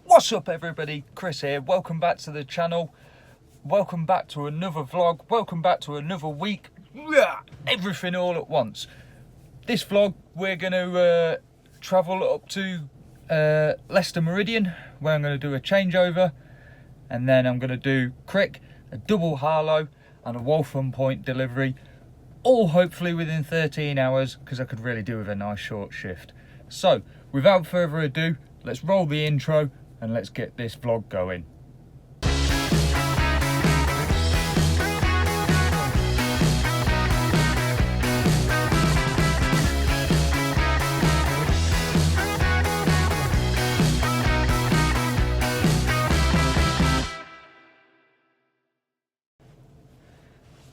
What's up everybody, Chris here, welcome back to the channel, welcome back to another vlog, welcome back to another week, everything all at once. This vlog we're going to travel up to Leicester Meridian, where I'm going to do a changeover, and then I'm going to do Crick, a double Harlow and a Waltham Point delivery, all hopefully within 13 hours, because I could really do with a nice short shift. So without further ado, let's roll the intro and let's get this vlog going.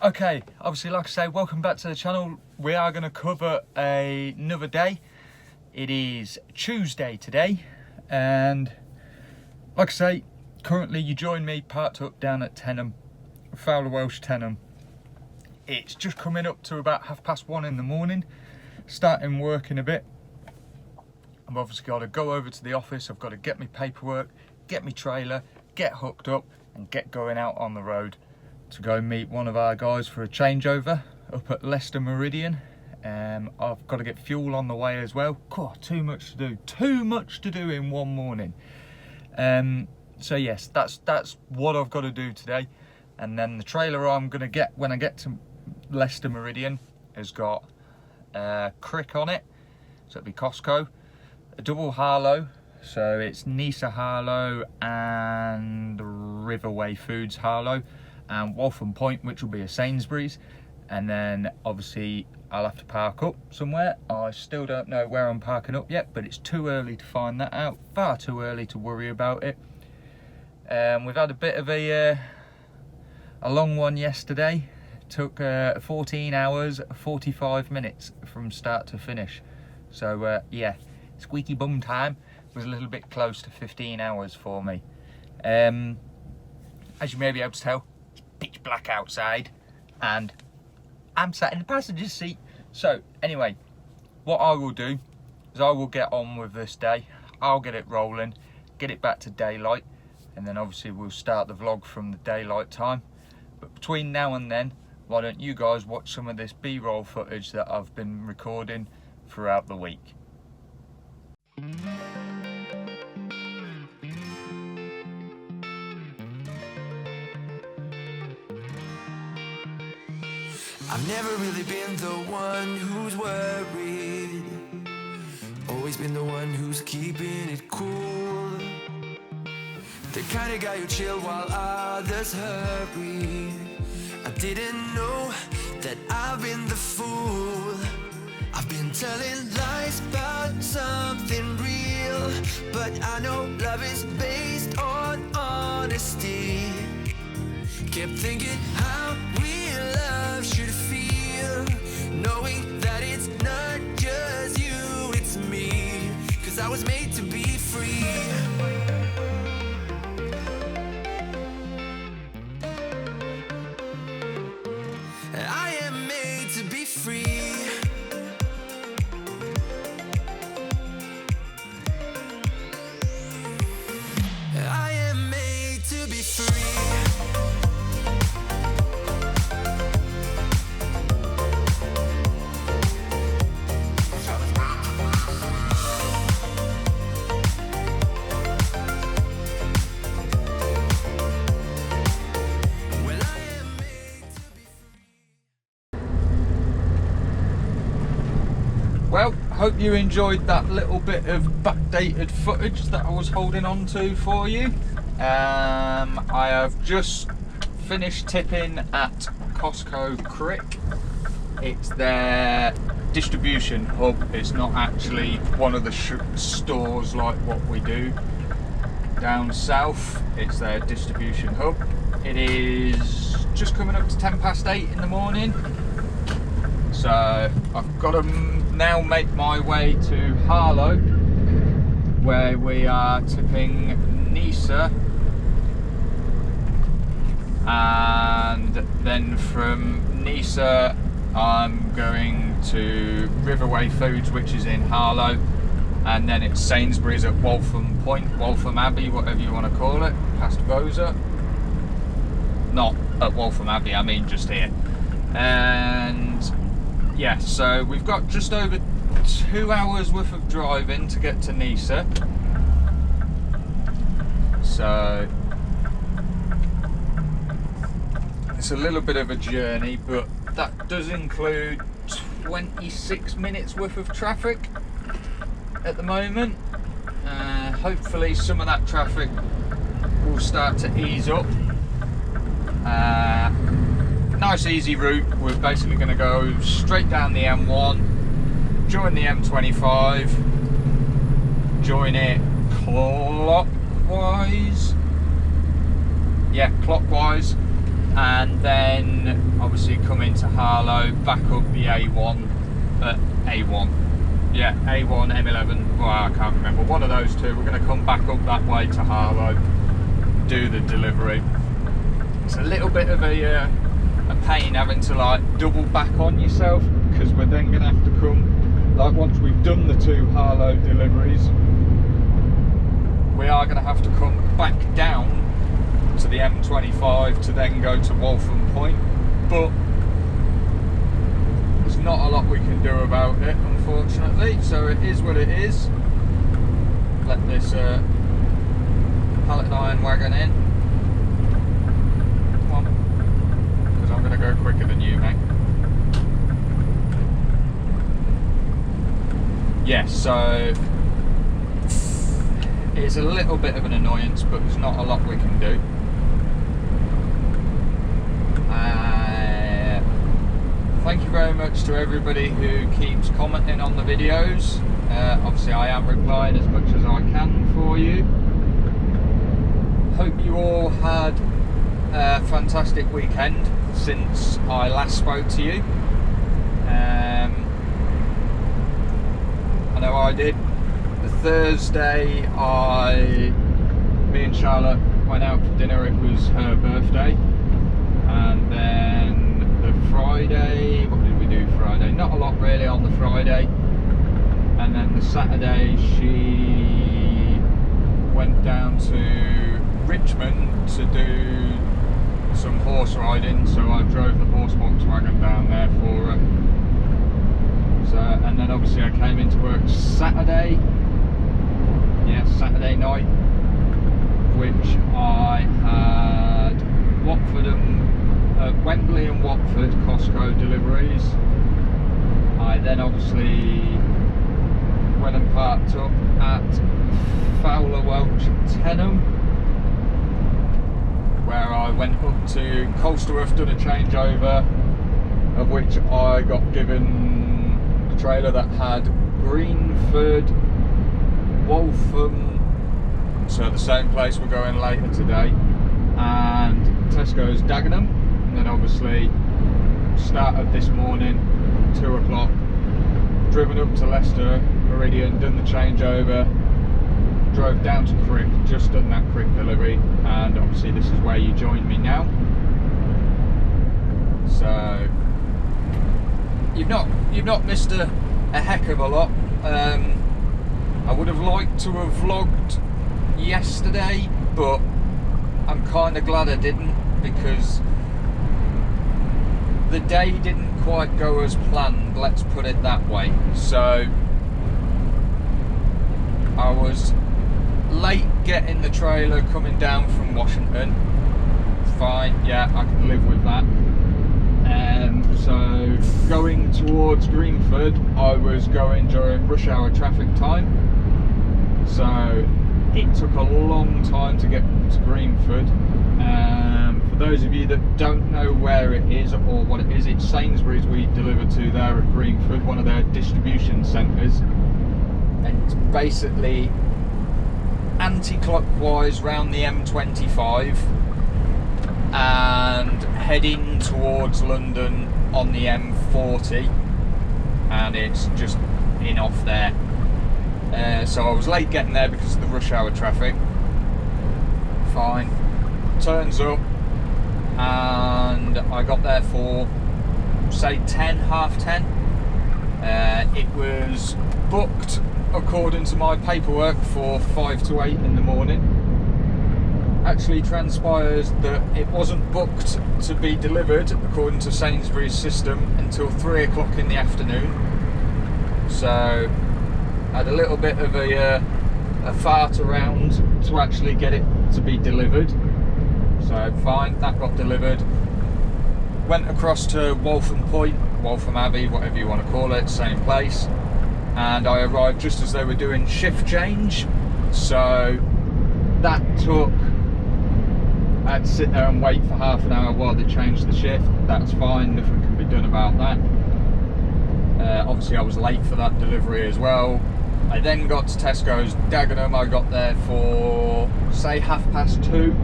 Okay, obviously like I say, welcome back to the channel. We are going to cover another day. It is Tuesday today, and like I say, currently you join me parked up down at Tenham, Fowler Welsh Tenham. It's just coming up to about 1:30 in the morning, starting work in a bit. I've obviously got to go over to the office, I've got to get my paperwork, get my trailer, get hooked up and get going out on the road to go meet one of our guys for a changeover up at Leicester Meridian. I've got to get fuel on the way as well. God, too much to do in one morning. So yes, that's what I've got to do today. And then the trailer I'm going to get when I get to Leicester Meridian has got Crick on it, so it'll be Costco, a double Harlow, so it's Nisa Harlow and Riverway Foods Harlow, and Waltham Point, which will be a Sainsbury's. And then obviously I'll have to park up somewhere. I still don't know where I'm parking up yet, but it's too early to find that out, far too early to worry about it. We've had a bit of a long one yesterday. It took 14 hours 45 minutes from start to finish, so yeah, squeaky bum time was a little bit close to 15 hours for me. As you may be able to tell, it's pitch black outside and I'm sat in the passenger seat. So anyway, what I will do is I will get on with this day. I'll get it rolling, get it back to daylight, and then obviously we'll start the vlog from the daylight time. But between now and then, why don't you guys watch some of this B-roll footage that I've been recording throughout the week. I've never really been the one who's worried, always been the one who's keeping it cool, the kind of guy who chill while others hurry. I didn't know that I've been the fool. I've been telling lies about something real, but I know love is based on honesty. Kept thinking how real love should feel, knowing that it's not just you, it's me, 'cause I was made to be free. I am made to be free. I am made to be free. Well, hope you enjoyed that little bit of backdated footage that I was holding on to for you. I have just finished tipping at Costco Crick. It's their distribution hub. It's not actually one of the stores like what we do down south. It's their distribution hub. It is just coming up to 8:10 in the morning. So I've got to now make my way to Harlow, where we are tipping Nisa, and then from Nisa I'm going to Riverway Foods, which is in Harlow, and then it's Sainsbury's at Waltham Point, Waltham Abbey, whatever you want to call it, past Vosa. Not at Waltham Abbey, I mean just here. And yeah, so we've got just over 2 hours worth of driving to get to Nisa. So it's a little bit of a journey, but that does include 26 minutes worth of traffic at the moment. Hopefully some of that traffic will start to ease up. Nice easy route. We're basically going to go straight down the M1, join the M25, join it clockwise, yeah, clockwise, and then obviously come into Harlow, back up the A1, yeah, A1, M11, well, I can't remember, one of those two. We're going to come back up that way to Harlow, do the delivery. It's a little bit of a pain having to like double back on yourself, because we're then going to have to come, like once we've done the 2 Harlow deliveries, we are going to have to come back down to the M25 to then go to Waltham Point, but there's not a lot we can do about it, unfortunately, so it is what it is. Let this pallet and iron wagon in. Come on, because I'm going to go quicker than you, mate. Yes, so it's a little bit of an annoyance, but there's not a lot we can do. Thank you very much to everybody who keeps commenting on the videos. Obviously I am replying as much as I can for you. Hope you all had a fantastic weekend since I last spoke to you. I know I did. The Thursday, me and Charlotte went out for dinner. It was her birthday, and then the Friday, what did we do Friday? Not a lot really on the Friday. And then the Saturday she went down to Richmond to do some horse riding, so I drove the horse box wagon down there for her. So, and then obviously I came into work Saturday, yeah, Saturday night, which I had Wembley and Watford Costco deliveries. I then obviously went and parked up at Fowler Welch Tenham, where I went up to Colsterworth, done a changeover, of which I got given a trailer that had Greenford, Waltham, so the same place we're going later today, and Tesco's Dagenham. And then obviously started this morning 2 o'clock, driven up to Leicester Meridian, done the changeover, drove down to Crick, just done that Crick delivery, and obviously this is where you join me now. So you've not missed a heck of a lot. I would have liked to have vlogged yesterday, but I'm kind of glad I didn't, because the day didn't quite go as planned, let's put it that way. So I was late getting the trailer coming down from Washington. Fine, yeah, I can live with that. So going towards Greenford, I was going during rush hour traffic time, so it took a long time to get to Greenford. For those of you that don't know where it is or what it is, it's Sainsbury's we deliver to there at Greenford, one of their distribution centres, and it's basically anti-clockwise round the M25 and heading towards London on the M40, and it's just in off there. So I was late getting there because of the rush hour traffic. Fine, turns up, and I got there for say 10, half 10. It was booked according to my paperwork for 5 to 8 in the morning. Actually transpires that it wasn't booked to be delivered according to Sainsbury's system until 3 o'clock in the afternoon. So I had a little bit of a fart around to actually get it to be delivered. So fine, that got delivered. Went across to Waltham Point, Waltham Abbey, whatever you want to call it, same place. And I arrived just as they were doing shift change. So that took, I had to sit there and wait for half an hour while they changed the shift. That's fine, nothing can be done about that. Obviously I was late for that delivery as well. I then got to Tesco's Dagenham. I got there for, say, 2:30.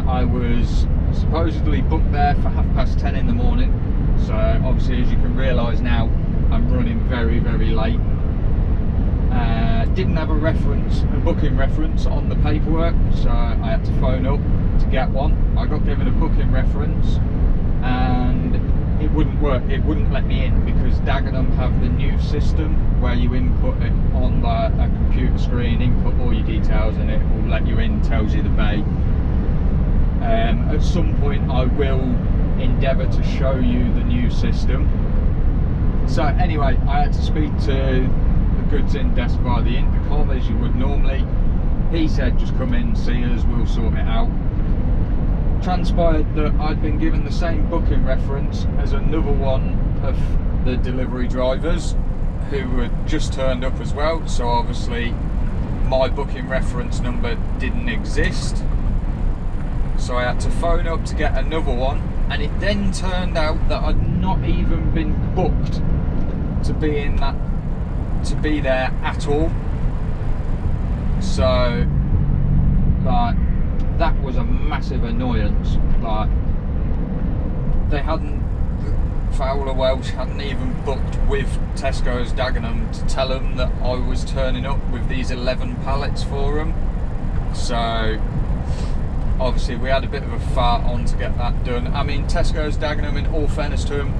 I was supposedly booked there for 10:30 in the morning. So obviously, as you can realise now, I'm running very, very late. Didn't have a booking reference on the paperwork, so I had to phone up to get one. I got given a booking reference and it wouldn't work. It wouldn't let me in because Dagenham have the new system where you input it on a computer screen, input all your details, and it will let you in, tells you the bay. At some point I will endeavour to show you the new system. So anyway, I had to speak to the goods in desk via the intercom as you would normally. He said just come in, see us, we'll sort it out. Transpired that I'd been given the same booking reference as another one of the delivery drivers who had just turned up as well, so obviously my booking reference number didn't exist. So I had to phone up to get another one, and it then turned out that I'd not even been booked to be there at all. So like, that was a massive annoyance. Like, they hadn't, Fowler Welsh hadn't even booked with Tesco's Dagenham to tell them that I was turning up with these 11 pallets for them. So obviously we had a bit of a fart on to get that done. I mean, Tesco's Dagenham, in all fairness to them,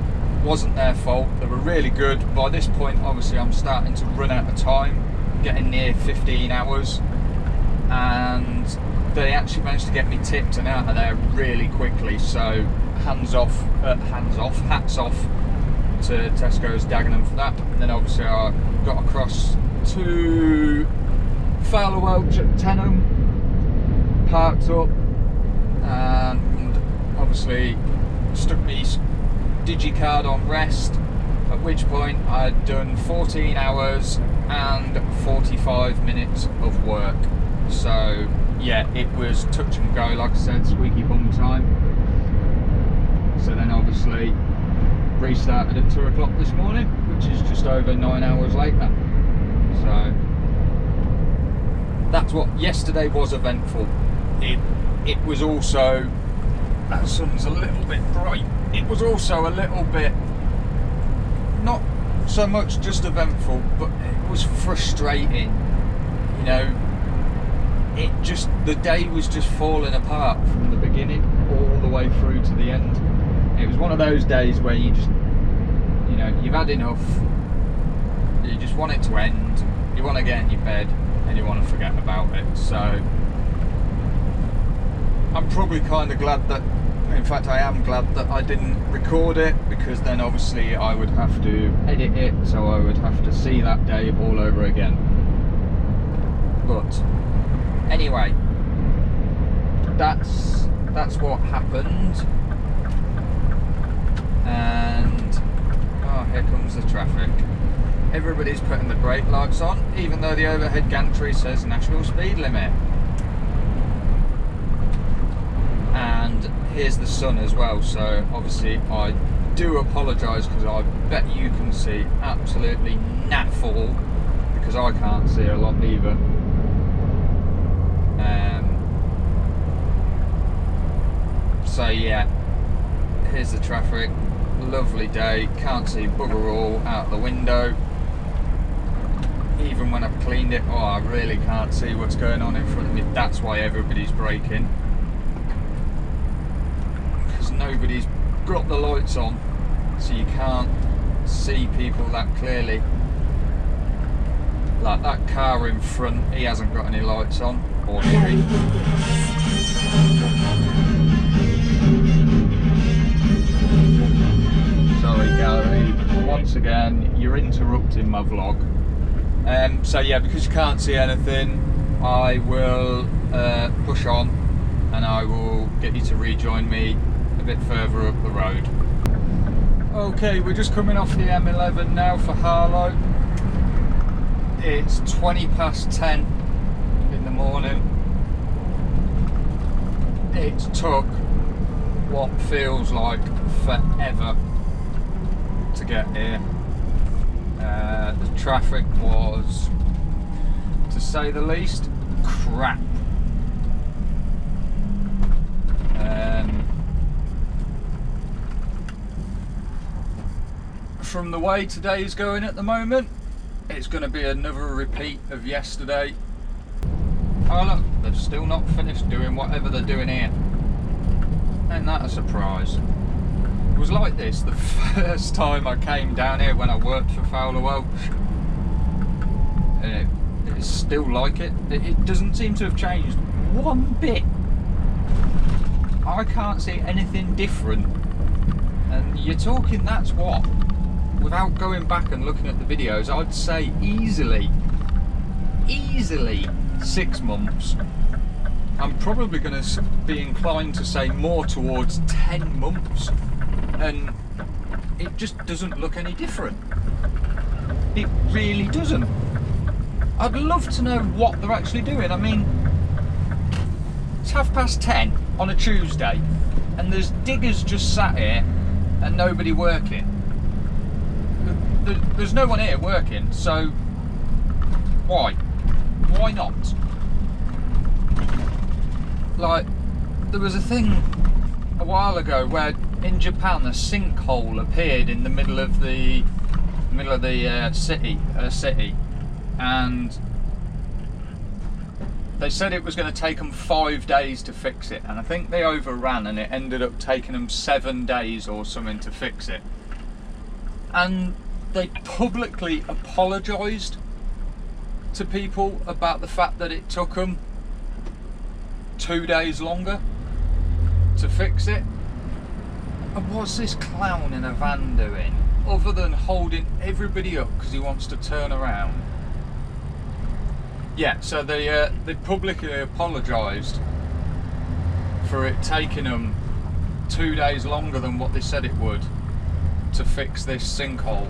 wasn't their fault. They were really good. By this point, obviously, I'm starting to run out of time, getting near 15 hours, and they actually managed to get me tipped and out of there really quickly. So hats off to Tesco's Dagenham for that. And then obviously I got across to Fowler Welch at Tenham, parked up, and obviously stuck me digicard on rest, at which point I'd done 14 hours and 45 minutes of work. So yeah, it was touch and go, like I said, squeaky bum time. So then obviously restarted at 2 o'clock this morning, which is just over 9 hours later. So that's what yesterday was eventful. It was also, that sun's a little bit bright, it was also a little bit, not so much just eventful, but it was frustrating. You know, the day was just falling apart from the beginning all the way through to the end. It was one of those days where you just, you know, you've had enough, you just want it to end, you want to get in your bed and you want to forget about it. So I'm probably kind of glad that, in fact I am glad that I didn't record it, because then obviously I would have to edit it, so I would have to see that day all over again. But anyway, that's what happened. And oh, here comes the traffic. Everybody's putting the brake lights on, even though the overhead gantry says national speed limit. And here's the sun as well, so obviously I do apologise, because I bet you can see absolutely naffle, because I can't see a lot either. So yeah, here's the traffic. Lovely day, can't see bugger all out the window. Even when I've cleaned it, oh, I really can't see what's going on in front of me. That's why everybody's braking, because nobody's got the lights on, so you can't see people that clearly. Like that car in front, he hasn't got any lights on, or should he? Sorry Gary, once again you're interrupting my vlog. So yeah, because you can't see anything, I will push on and I will get you to rejoin me a bit further up the road. Okay, we're just coming off the M11 now for Harlow. It's 10:20 in the morning. It took what feels like forever to get here. The traffic was, to say the least, crap. From the way today's going at the moment, it's going to be another repeat of yesterday. Oh look, they've still not finished doing whatever they're doing here. Ain't that a surprise? It was like this the first time I came down here when I worked for Fowler Welch. It's still like it. It doesn't seem to have changed one bit. I can't see anything different. And you're talking, that's what? Without going back and looking at the videos, I'd say easily 6 months. I'm probably going to be inclined to say more towards 10 months. And it just doesn't look any different. It really doesn't. I'd love to know what they're actually doing. I mean, it's 10:30 on a Tuesday and there's diggers just sat here and nobody working. There's no one here working, so why? Why not? Like, there was a thing a while ago where in Japan a sinkhole appeared in the middle of the city, and they said it was going to take them 5 days to fix it, and I think they overran and it ended up taking them 7 days or something to fix it. And they publicly apologised to people about the fact that it took them 2 days longer to fix it. And what's this clown in a van doing other than holding everybody up because he wants to turn around? Yeah, so they publicly apologised for it taking them 2 days longer than what they said it would to fix this sinkhole.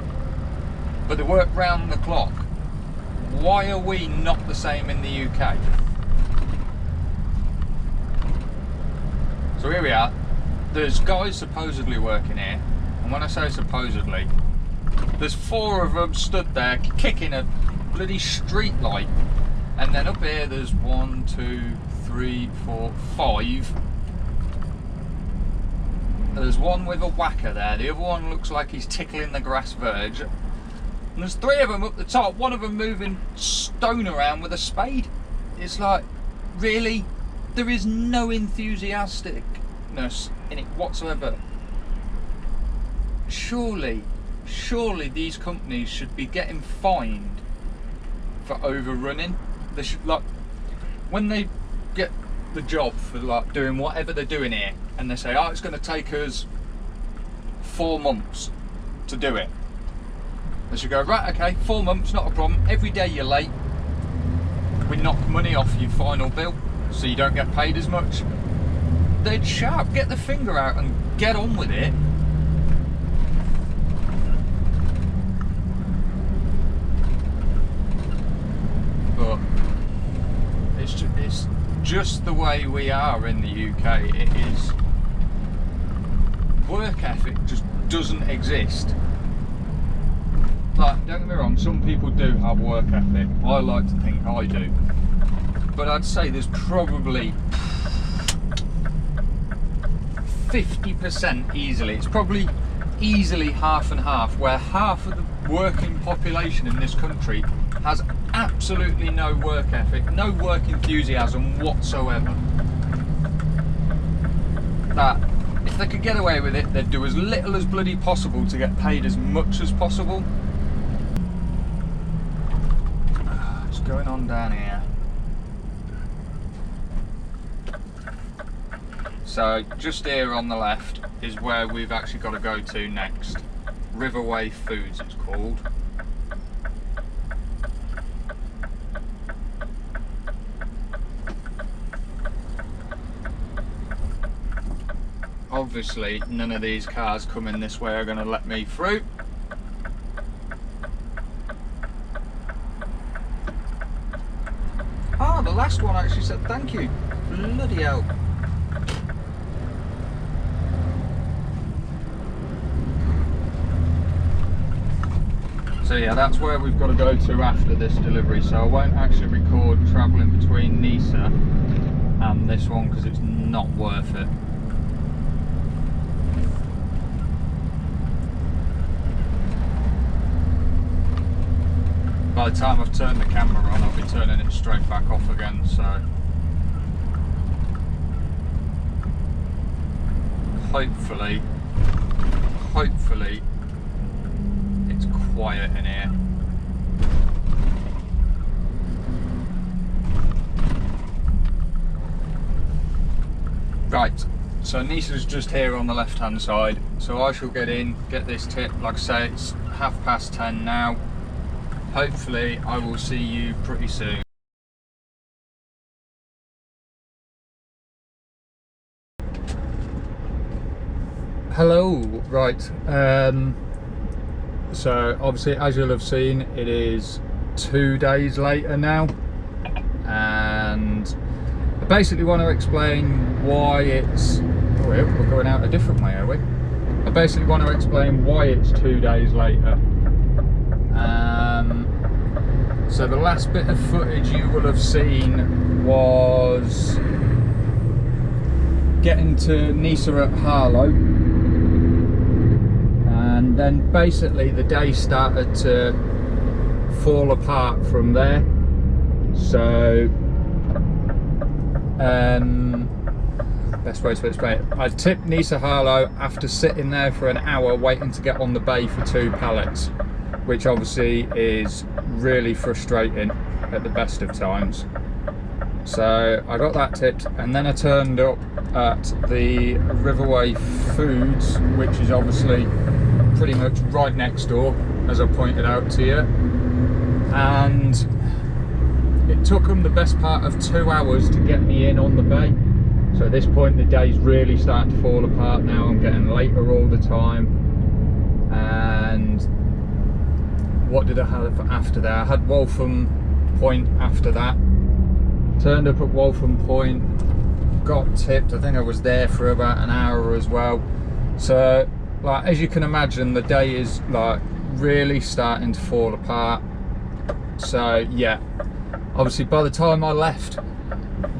But they work round the clock. Why are we not the same in the UK? So here we are. There's guys supposedly working here, and when I say supposedly, there's 4 of them stood there kicking a bloody street light, and then up here there's 1, 2, 3, 4, 5. There's one with a whacker there, the other one looks like he's tickling the grass verge. And there's 3 of them up the top, one of them moving stone around with a spade. It's like, really? There is no enthusiasticness in it whatsoever. Surely these companies should be getting fined for overrunning. They should, like, when they get the job for like doing whatever they're doing here, and they say, oh, it's going to take us 4 months to do it. They should go, right, okay, 4 months, not a problem. Every day you're late, we knock money off your final bill, so you don't get paid as much. They'd sharp, get the finger out and get on with it. But it's just the way we are in the UK. It is, work ethic just doesn't exist. Like, don't get me wrong, some people do have work ethic. I like to think I do. But I'd say there's probably 50% easily. It's probably easily half and half, where half of the working population in this country has absolutely no work ethic, no work enthusiasm whatsoever. That if they could get away with it, they'd do as little as bloody possible to get paid as much as possible. going on down here? So just here on the left is where we've actually got to go to next. Riverway Foods it's called. Obviously none of these cars coming this way are going to let me through. Ah, the last one actually said thank you. Bloody hell. So yeah, that's where we've got to go to after this delivery. So I won't actually record travelling between Nisa and this one because it's not worth it. By the time I've turned the camera on, I'll be turning it straight back off again, so hopefully it's quiet in here. Right, so Nisa's just here on the left hand side, so I shall get in, get this tip. Like I say, it's 10:30 now. Hopefully I will see you pretty soon. Hello, right, so obviously as you'll have seen, it is 2 days later now, and I basically want to explain why it's, oh, we're going out a different way, are we? I basically want to explain why it's 2 days later. So the last bit of footage you will have seen was getting to Nisa at Harlow, and then basically the day started to fall apart from there. So best way to explain it, I tipped Nisa Harlow after sitting there for an hour waiting to get on the bay for 2 pallets, which obviously is really frustrating at the best of times. So I got that tipped, and then I turned up at the Riverway Foods, which is obviously pretty much right next door, as I pointed out to you, and it took them the best part of 2 hours to get me in on the bay. So at this point the day's really starting to fall apart now. I'm getting later all the time. And what did I have after that? I had Waltham Point after that. Turned up at Waltham Point, got tipped. I think I was there for about an hour as well. So like, as you can imagine, the day is like really starting to fall apart. So yeah, obviously by the time I left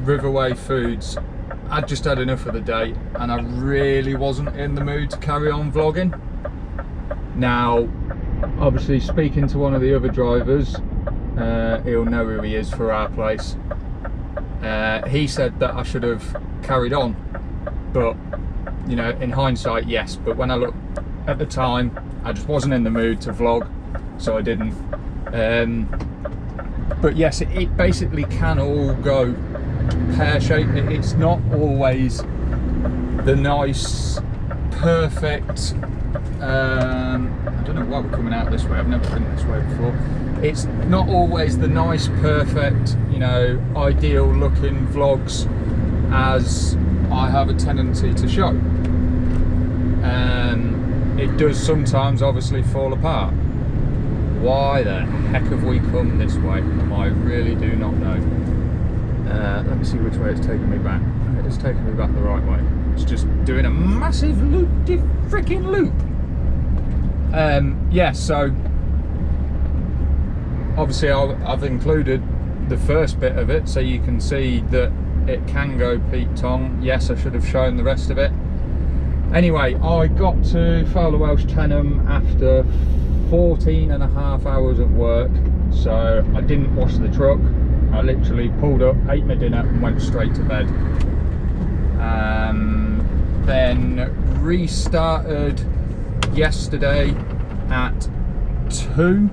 Riverway Foods, I'd just had enough of the day and I really wasn't in the mood to carry on vlogging. Now obviously speaking to one of the other drivers, he'll know who he is for our place, he said that I should have carried on, but you know, in hindsight, yes, but when I look at the time, I just wasn't in the mood to vlog, so I didn't. But yes, it basically can all go pear-shaped. It's not always the nice, perfect, I don't know why we're coming out this way, I've never been this way before. It's not always the nice, perfect, you know, ideal looking vlogs as I have a tendency to show. It does sometimes obviously fall apart. Why the heck have we come this way? I really do not know. Let me see which way it's taking me back. It's taking me back the right way. It's just doing a massive freaking loop. Yeah, so obviously I've included the first bit of it so you can see that it can go Pete Tong. Yes, I should have shown the rest of it. Anyway, I got to Fowler Welsh Tenham after 14.5 hours of work, so I didn't wash the truck. I literally pulled up, ate my dinner and went straight to bed. Then restarted yesterday at 2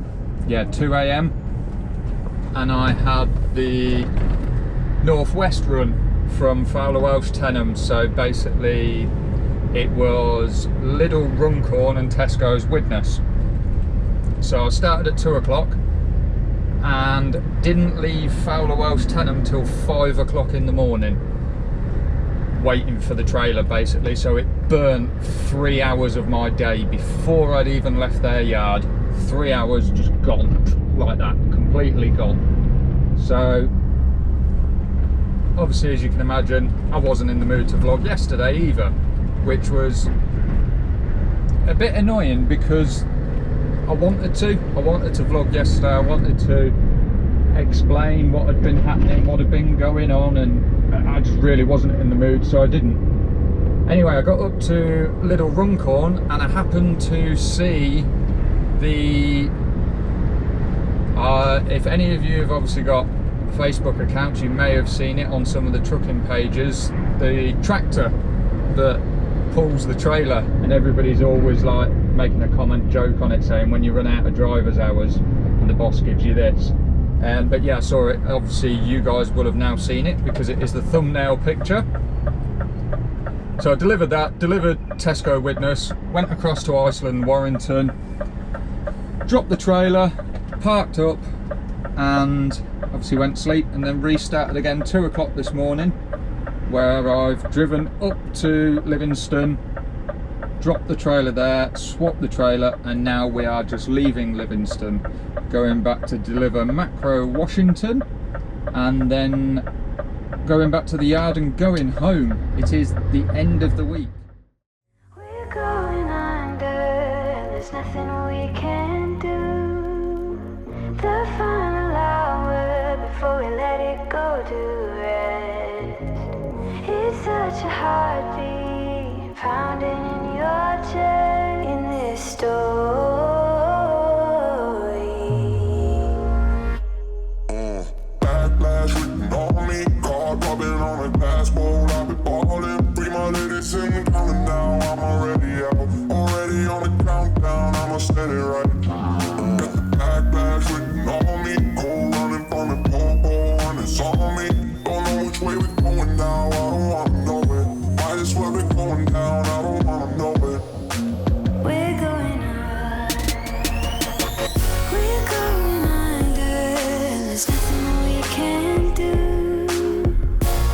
a.m. and I had the northwest run from Fowler Welsh Tenham. So basically it was Lidl Runcorn and Tesco's Widnes. So I started at 2 o'clock and didn't leave Fowler Welsh Tenham till 5 o'clock in the morning, waiting for the trailer basically. So it burnt 3 hours of my day before I'd even left their yard. 3 hours just gone like that, completely gone. So obviously, as you can imagine, I wasn't in the mood to vlog yesterday either, which was a bit annoying because I wanted to vlog yesterday. I wanted to explain what had been happening, what had been going on, and I just really wasn't in the mood, so I didn't. Anyway, I got up to Lidl Runcorn and I happened to see the if any of you have obviously got Facebook accounts, you may have seen it on some of the trucking pages, the tractor that pulls the trailer, and everybody's always like making a comment, joke on it, saying when you run out of driver's hours and the boss gives you this. But yeah, I saw it. Obviously you guys will have now seen it because it is the thumbnail picture. So I delivered Tesco Widnes, went across to Iceland, Warrington, dropped the trailer, parked up, and obviously went to sleep, and then restarted again 2 o'clock this morning, where I've driven up to Livingston, dropped the trailer there, swapped the trailer, and now we are just leaving Livingston, going back to deliver Macro Washington, and then going back to the yard and going home. It is the end of the week. We're going under, and there's nothing we can do. The final hour before we let it go to rest. It's such a heartbeat pounding in your chest in this story. Backlash written on me, card popping on a glass bowl. I've been ballin', free my ladies in the counting now. I'm already out, already on the countdown. I'ma set it right. Got the backlash written on me, cold running from the pole, and it's on me. Don't know which way we're going now. I don't wanna know it. Might as well be going down. I don't wanna know it. We're going up. We're going under, and there's nothing we can do.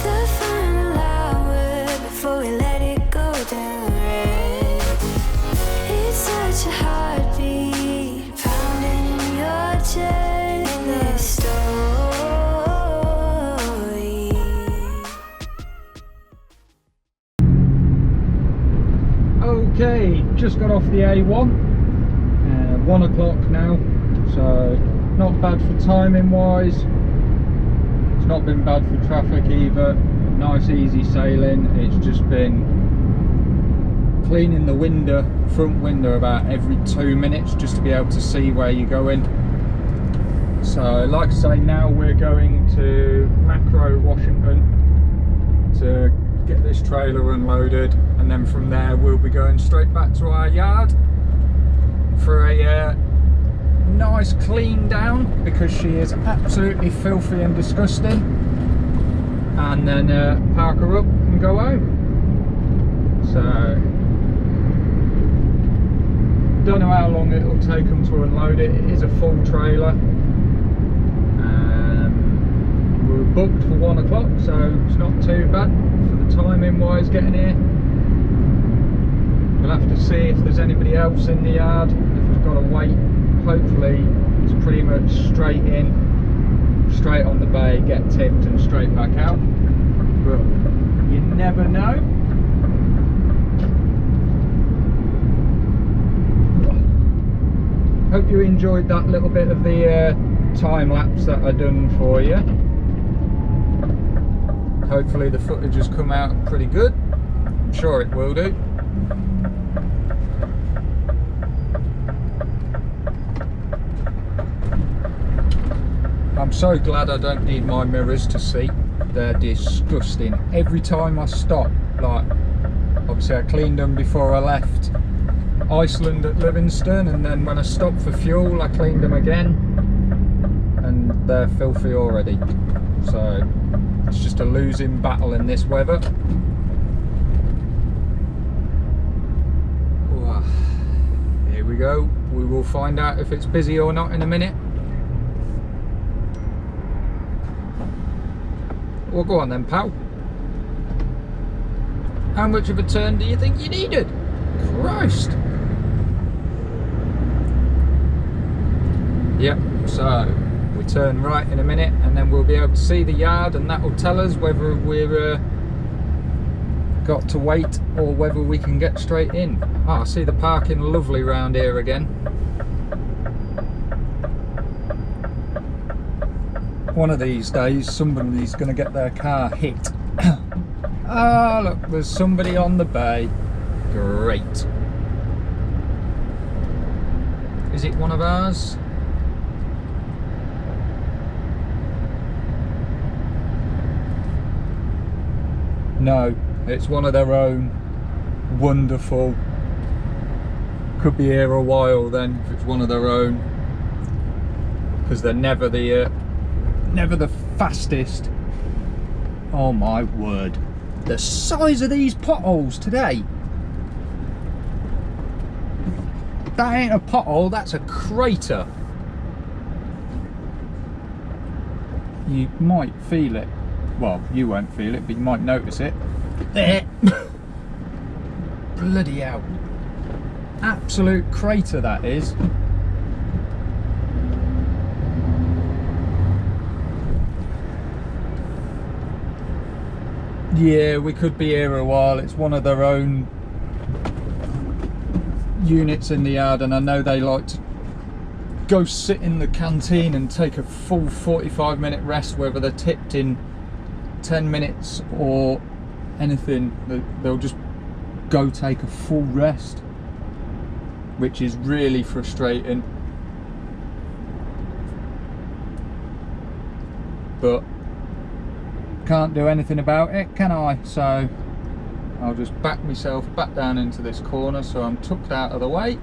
The final hour before we let it go to rest. It's such a heartbeat pounding in your chest in this story. Okay, just got off the A1, 1 o'clock now, so not bad for timing wise. It's not been bad for traffic either. Nice easy sailing. It's just been cleaning the window, front window, about every 2 minutes just to be able to see where you're going. So like I say, now we're going to Macro Washington to get this trailer unloaded, and then from there we'll be going straight back to our yard for a nice clean down, because she is absolutely filthy and disgusting, and then park her up and go home. So don't know how long it'll take them to unload it. It is a full trailer. We're booked for 1 o'clock, so it's not too bad for the timing wise getting here. We'll have to see if there's anybody else in the yard, if we've got to wait. Hopefully it's pretty much straight in, straight on the bay, get tipped and straight back out, but you never know. Hope you enjoyed that little bit of the time lapse that I done for you. Hopefully the footage has come out pretty good. I'm sure it will do. I'm so glad I don't need my mirrors to see. They're disgusting. Every time I stop, like obviously I cleaned them before I left Iceland at Livingston, and then when I stopped for fuel I cleaned them again, and they're filthy already. So it's just a losing battle in this weather. Ooh, here we go. We will find out if it's busy or not in a minute. Well, go on then, pal. How much of a turn do you think you needed? Christ! Yep, so we turn right in a minute and then we'll be able to see the yard, and that will tell us whether we're got to wait or whether we can get straight in. Oh, I see the parking lovely round here again. One of these days somebody's going to get their car hit. Ah, oh, look, there's somebody on the bay. Great. Is it one of ours? No, it's one of their own. Wonderful. Could be here a while then if it's one of their own, because they're never the fastest. Oh my word, the size of these potholes today. That ain't a pothole, that's a crater. You might feel it. Well, you won't feel it, but you might notice it. There. Bloody hell. Absolute crater that is. Yeah, we could be here a while. It's one of their own units in the yard, and I know they like to go sit in the canteen and take a full 45-minute rest, whether they're tipped in 10 minutes or anything. They'll just go take a full rest, which is really frustrating. But can't do anything about it, can I? So I'll just back myself back down into this corner so I'm tucked out of the way.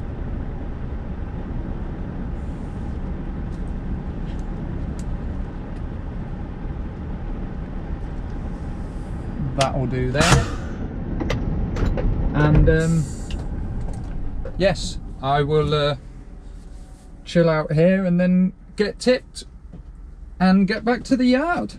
That'll do there. And yes, I will chill out here and then get tipped and get back to the yard.